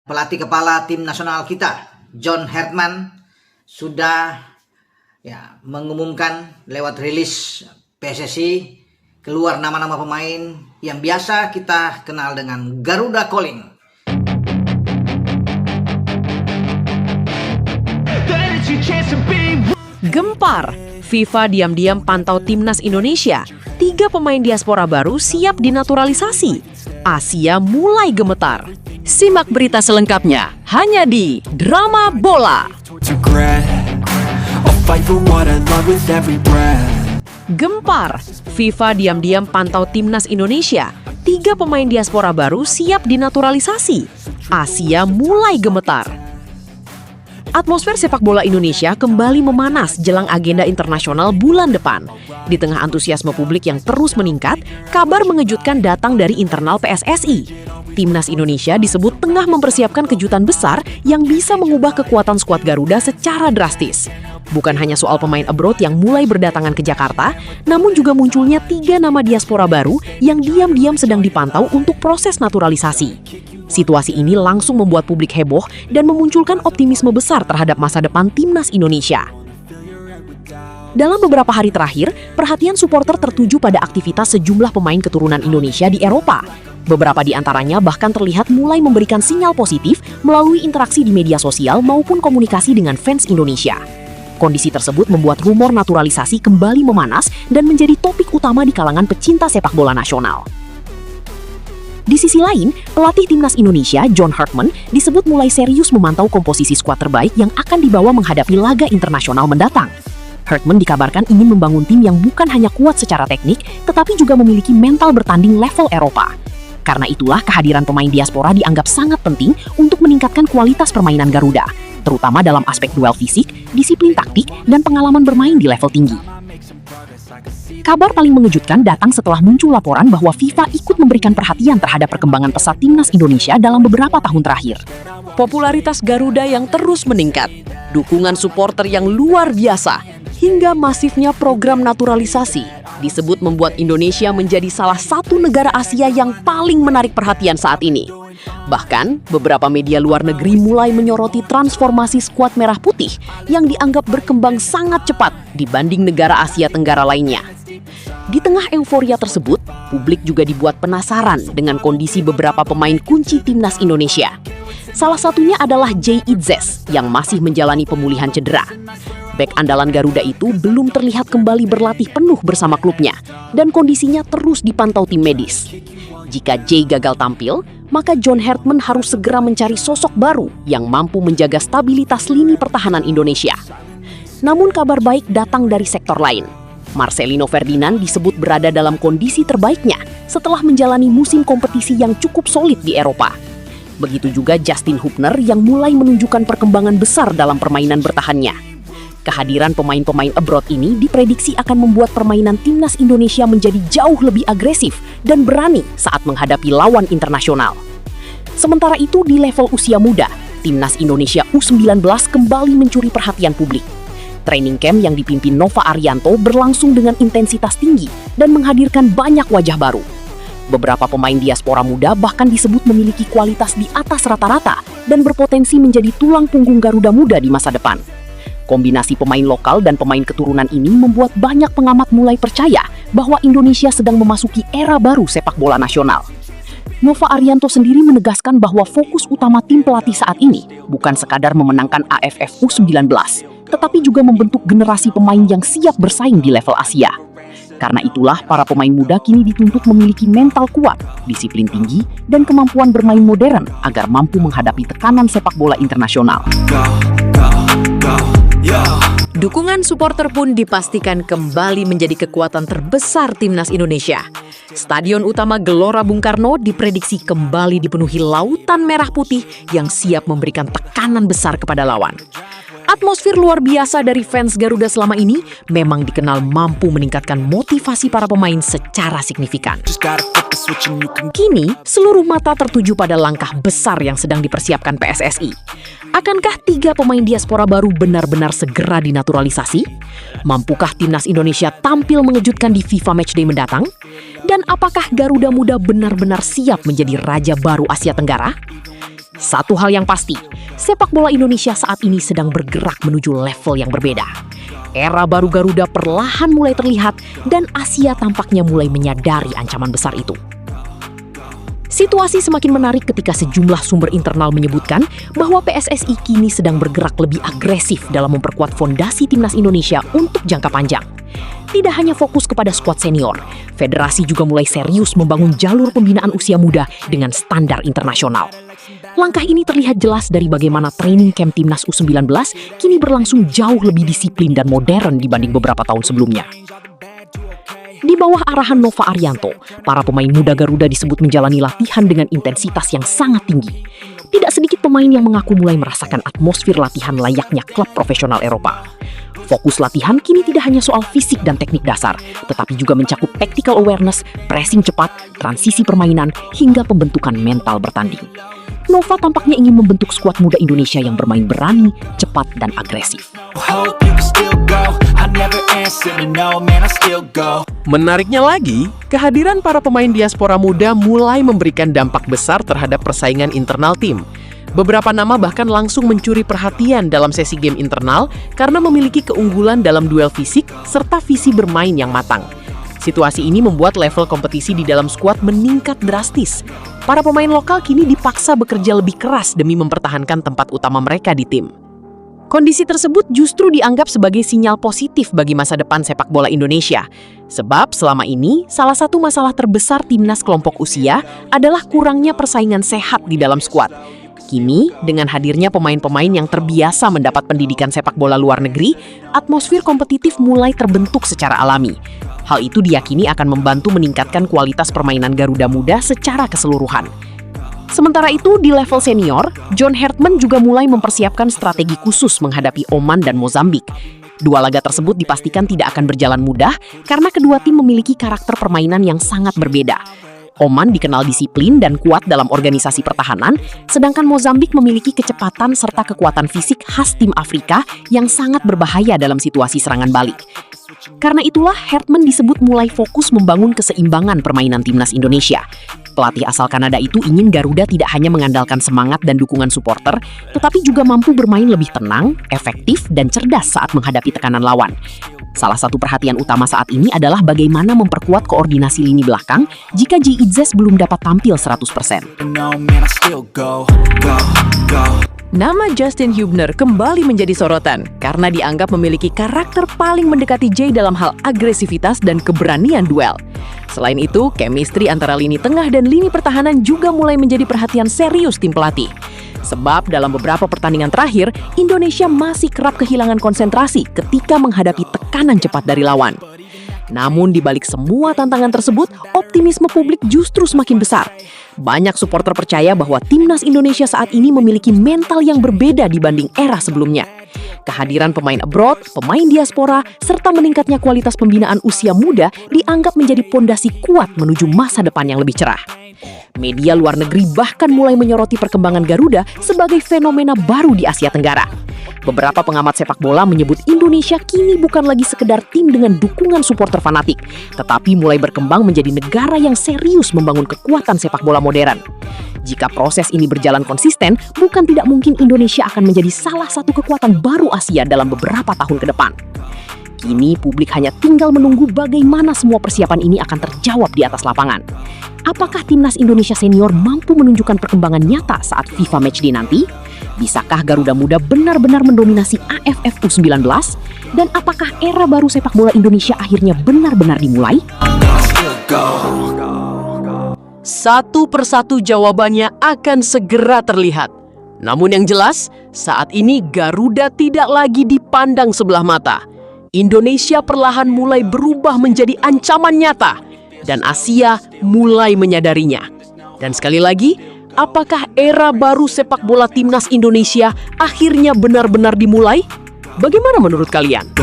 Pelatih kepala tim nasional kita, John Hartman, sudah mengumumkan lewat rilis PSSI keluar nama-nama pemain yang biasa kita kenal dengan Garuda Calling. Gempar, FIFA diam-diam pantau timnas Indonesia. 3 pemain diaspora baru siap dinaturalisasi. Asia mulai gemetar. Simak berita selengkapnya hanya di Drama Bola. Gempar, FIFA diam-diam pantau timnas Indonesia. 3 pemain diaspora baru siap dinaturalisasi. Asia mulai gemetar. Atmosfer sepak bola Indonesia kembali memanas jelang agenda internasional bulan depan. Di tengah antusiasme publik yang terus meningkat, kabar mengejutkan datang dari internal PSSI. Timnas Indonesia disebut tengah mempersiapkan kejutan besar yang bisa mengubah kekuatan skuad Garuda secara drastis. Bukan hanya soal pemain abroad yang mulai berdatangan ke Jakarta, namun juga munculnya 3 nama diaspora baru yang diam-diam sedang dipantau untuk proses naturalisasi. Situasi ini langsung membuat publik heboh dan memunculkan optimisme besar terhadap masa depan timnas Indonesia. Dalam beberapa hari terakhir, perhatian supporter tertuju pada aktivitas sejumlah pemain keturunan Indonesia di Eropa. Beberapa di antaranya bahkan terlihat mulai memberikan sinyal positif melalui interaksi di media sosial maupun komunikasi dengan fans Indonesia. Kondisi tersebut membuat rumor naturalisasi kembali memanas dan menjadi topik utama di kalangan pecinta sepak bola nasional. Di sisi lain, pelatih timnas Indonesia, John Hartman, disebut mulai serius memantau komposisi skuad terbaik yang akan dibawa menghadapi laga internasional mendatang. Hartman dikabarkan ingin membangun tim yang bukan hanya kuat secara teknik, tetapi juga memiliki mental bertanding level Eropa. Karena itulah kehadiran pemain diaspora dianggap sangat penting untuk meningkatkan kualitas permainan Garuda, terutama dalam aspek duel fisik, disiplin taktik, dan pengalaman bermain di level tinggi. Kabar paling mengejutkan datang setelah muncul laporan bahwa FIFA ikut memberikan perhatian terhadap perkembangan pesat timnas Indonesia dalam beberapa tahun terakhir. Popularitas Garuda yang terus meningkat, dukungan supporter yang luar biasa, hingga masifnya program naturalisasi disebut membuat Indonesia menjadi salah satu negara Asia yang paling menarik perhatian saat ini. Bahkan, beberapa media luar negeri mulai menyoroti transformasi skuad merah putih yang dianggap berkembang sangat cepat dibanding negara Asia Tenggara lainnya. Di tengah euforia tersebut, publik juga dibuat penasaran dengan kondisi beberapa pemain kunci timnas Indonesia. Salah satunya adalah Jay Itzes yang masih menjalani pemulihan cedera. Bek andalan Garuda itu belum terlihat kembali berlatih penuh bersama klubnya dan kondisinya terus dipantau tim medis. Jika Jay gagal tampil, maka John Hartman harus segera mencari sosok baru yang mampu menjaga stabilitas lini pertahanan Indonesia. Namun kabar baik datang dari sektor lain. Marcelino Ferdinand disebut berada dalam kondisi terbaiknya setelah menjalani musim kompetisi yang cukup solid di Eropa. Begitu juga Justin Hubner yang mulai menunjukkan perkembangan besar dalam permainan bertahannya. Kehadiran pemain-pemain abroad ini diprediksi akan membuat permainan timnas Indonesia menjadi jauh lebih agresif dan berani saat menghadapi lawan internasional. Sementara itu di level usia muda, timnas Indonesia U19 kembali mencuri perhatian publik. Training camp yang dipimpin Nova Arianto berlangsung dengan intensitas tinggi dan menghadirkan banyak wajah baru. Beberapa pemain diaspora muda bahkan disebut memiliki kualitas di atas rata-rata dan berpotensi menjadi tulang punggung Garuda muda di masa depan. Kombinasi pemain lokal dan pemain keturunan ini membuat banyak pengamat mulai percaya bahwa Indonesia sedang memasuki era baru sepak bola nasional. Nova Arianto sendiri menegaskan bahwa fokus utama tim pelatih saat ini bukan sekadar memenangkan AFF U19, tetapi juga membentuk generasi pemain yang siap bersaing di level Asia. Karena itulah para pemain muda kini dituntut memiliki mental kuat, disiplin tinggi, dan kemampuan bermain modern agar mampu menghadapi tekanan sepak bola internasional. Dukungan supporter pun dipastikan kembali menjadi kekuatan terbesar timnas Indonesia. Stadion utama Gelora Bung Karno diprediksi kembali dipenuhi lautan merah putih yang siap memberikan tekanan besar kepada lawan. Atmosfer luar biasa dari fans Garuda selama ini memang dikenal mampu meningkatkan motivasi para pemain secara signifikan. Kini, seluruh mata tertuju pada langkah besar yang sedang dipersiapkan PSSI. Akankah 3 pemain diaspora baru benar-benar segera dinaturalisasi? Mampukah timnas Indonesia tampil mengejutkan di FIFA Matchday mendatang? Dan apakah Garuda Muda benar-benar siap menjadi raja baru Asia Tenggara? Satu hal yang pasti, sepak bola Indonesia saat ini sedang bergerak menuju level yang berbeda. Era baru Garuda perlahan mulai terlihat dan Asia tampaknya mulai menyadari ancaman besar itu. Situasi semakin menarik ketika sejumlah sumber internal menyebutkan bahwa PSSI kini sedang bergerak lebih agresif dalam memperkuat fondasi timnas Indonesia untuk jangka panjang. Tidak hanya fokus kepada skuad senior, federasi juga mulai serius membangun jalur pembinaan usia muda dengan standar internasional. Langkah ini terlihat jelas dari bagaimana training camp timnas U19 kini berlangsung jauh lebih disiplin dan modern dibanding beberapa tahun sebelumnya. Di bawah arahan Nova Arianto, para pemain muda Garuda disebut menjalani latihan dengan intensitas yang sangat tinggi. Tidak sedikit pemain yang mengaku mulai merasakan atmosfer latihan layaknya klub profesional Eropa. Fokus latihan kini tidak hanya soal fisik dan teknik dasar, tetapi juga mencakup tactical awareness, pressing cepat, transisi permainan, hingga pembentukan mental bertanding. Nova tampaknya ingin membentuk skuad muda Indonesia yang bermain berani, cepat, dan agresif. Menariknya lagi, kehadiran para pemain diaspora muda mulai memberikan dampak besar terhadap persaingan internal tim. Beberapa nama bahkan langsung mencuri perhatian dalam sesi game internal karena memiliki keunggulan dalam duel fisik serta visi bermain yang matang. Situasi ini membuat level kompetisi di dalam skuad meningkat drastis. Para pemain lokal kini dipaksa bekerja lebih keras demi mempertahankan tempat utama mereka di tim. Kondisi tersebut justru dianggap sebagai sinyal positif bagi masa depan sepak bola Indonesia. Sebab selama ini, salah satu masalah terbesar timnas kelompok usia adalah kurangnya persaingan sehat di dalam skuad. Kini, dengan hadirnya pemain-pemain yang terbiasa mendapat pendidikan sepak bola luar negeri, atmosfer kompetitif mulai terbentuk secara alami. Hal itu diyakini akan membantu meningkatkan kualitas permainan Garuda Muda secara keseluruhan. Sementara itu, di level senior, John Hartman juga mulai mempersiapkan strategi khusus menghadapi Oman dan Mozambik. Dua laga tersebut dipastikan tidak akan berjalan mudah karena kedua tim memiliki karakter permainan yang sangat berbeda. Oman dikenal disiplin dan kuat dalam organisasi pertahanan, sedangkan Mozambik memiliki kecepatan serta kekuatan fisik khas tim Afrika yang sangat berbahaya dalam situasi serangan balik. Karena itulah Hartman disebut mulai fokus membangun keseimbangan permainan timnas Indonesia. Pelatih asal Kanada itu ingin Garuda tidak hanya mengandalkan semangat dan dukungan supporter, tetapi juga mampu bermain lebih tenang, efektif, dan cerdas saat menghadapi tekanan lawan. Salah satu perhatian utama saat ini adalah bagaimana memperkuat koordinasi lini belakang jika J. Idzes belum dapat tampil 100%. Nama Justin Hubner kembali menjadi sorotan karena dianggap memiliki karakter paling mendekati Jay dalam hal agresivitas dan keberanian duel. Selain itu, chemistry antara lini tengah dan lini pertahanan juga mulai menjadi perhatian serius tim pelatih. Sebab dalam beberapa pertandingan terakhir, Indonesia masih kerap kehilangan konsentrasi ketika menghadapi tekanan cepat dari lawan. Namun di balik semua tantangan tersebut, optimisme publik justru semakin besar. Banyak supporter percaya bahwa timnas Indonesia saat ini memiliki mental yang berbeda dibanding era sebelumnya. Kehadiran pemain abroad, pemain diaspora, serta meningkatnya kualitas pembinaan usia muda dianggap menjadi pondasi kuat menuju masa depan yang lebih cerah. Media luar negeri bahkan mulai menyoroti perkembangan Garuda sebagai fenomena baru di Asia Tenggara. Beberapa pengamat sepak bola menyebut Indonesia kini bukan lagi sekedar tim dengan dukungan supporter fanatik, tetapi mulai berkembang menjadi negara yang serius membangun kekuatan sepak bola modern. Jika proses ini berjalan konsisten, bukan tidak mungkin Indonesia akan menjadi salah satu kekuatan baru Asia dalam beberapa tahun ke depan. Kini publik hanya tinggal menunggu bagaimana semua persiapan ini akan terjawab di atas lapangan. Apakah timnas Indonesia senior mampu menunjukkan perkembangan nyata saat FIFA Matchday nanti? Bisakah Garuda Muda benar-benar mendominasi AFF U19? Dan apakah era baru sepak bola Indonesia akhirnya benar-benar dimulai? Satu persatu jawabannya akan segera terlihat. Namun yang jelas, saat ini Garuda tidak lagi dipandang sebelah mata. Indonesia perlahan mulai berubah menjadi ancaman nyata, dan Asia mulai menyadarinya. Dan sekali lagi, apakah era baru sepak bola timnas Indonesia akhirnya benar-benar dimulai? Bagaimana menurut kalian?